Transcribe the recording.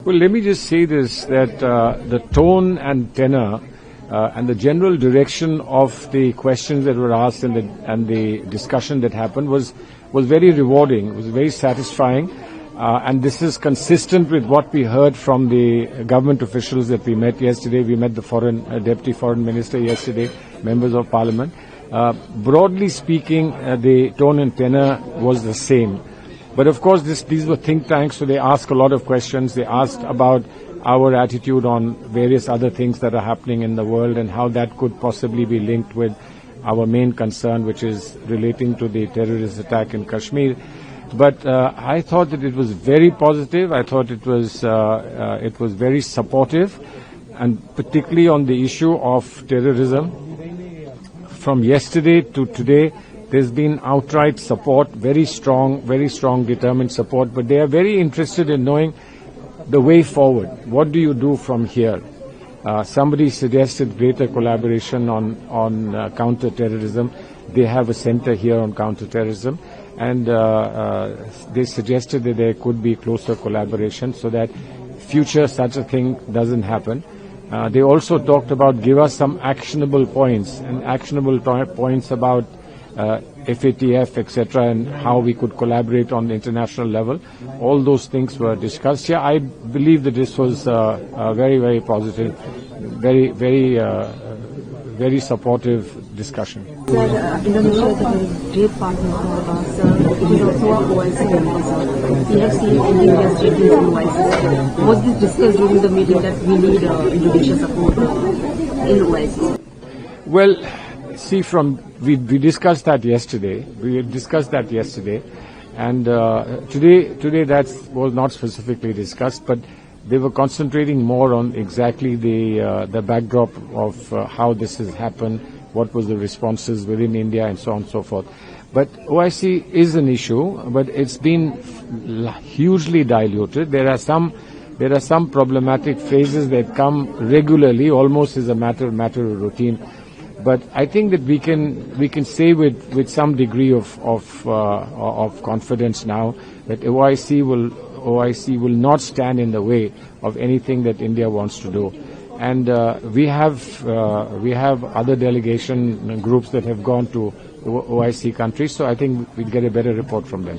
Well, let me just say this, that the tone and tenor and the general direction of the questions that were asked and the discussion that happened was very rewarding, was very satisfying. And this is consistent with what we heard from the government officials that we met yesterday. We met the Deputy Foreign Minister yesterday, members of Parliament. Broadly speaking, the tone and tenor was the same. But of course, these were think tanks, so they asked a lot of questions. They asked about our attitude on various other things that are happening in the world and how that could possibly be linked with our main concern, which is relating to the terrorist attack in Kashmir. But I thought that it was very positive. I thought it was very supportive, and particularly on the issue of terrorism. From yesterday to today, there's been outright support, very strong, determined support. But they are very interested in knowing the way forward. What do you do from here? Somebody suggested greater collaboration on counter-terrorism. They have a center here on counter-terrorism. And they suggested that there could be closer collaboration so that future such a thing doesn't happen. They also talked about give us some actionable points about FATF, etc., and how we could collaborate on the international level. All those things were discussed. Yeah, I believe that this was very positive, very supportive discussion. Sir, Indonesia is a great partner for us. It is also a OIC member. We have seen India's statements on OIC. Was this discussed during the meeting that we need Indonesia support in OIC? Well, see, we discussed that yesterday. And today that was not specifically discussed, but they were concentrating more on exactly the backdrop of how this has happened, what was the responses within India, and so on and so forth. But OIC is an issue, but it's been hugely diluted. There are some problematic phrases that come regularly, almost as a matter of routine. But I think that we can say with some degree of confidence now that OIC will not stand in the way of anything that India wants to do. And we have other delegation groups that have gone to OIC countries, so I think we'll get a better report from them.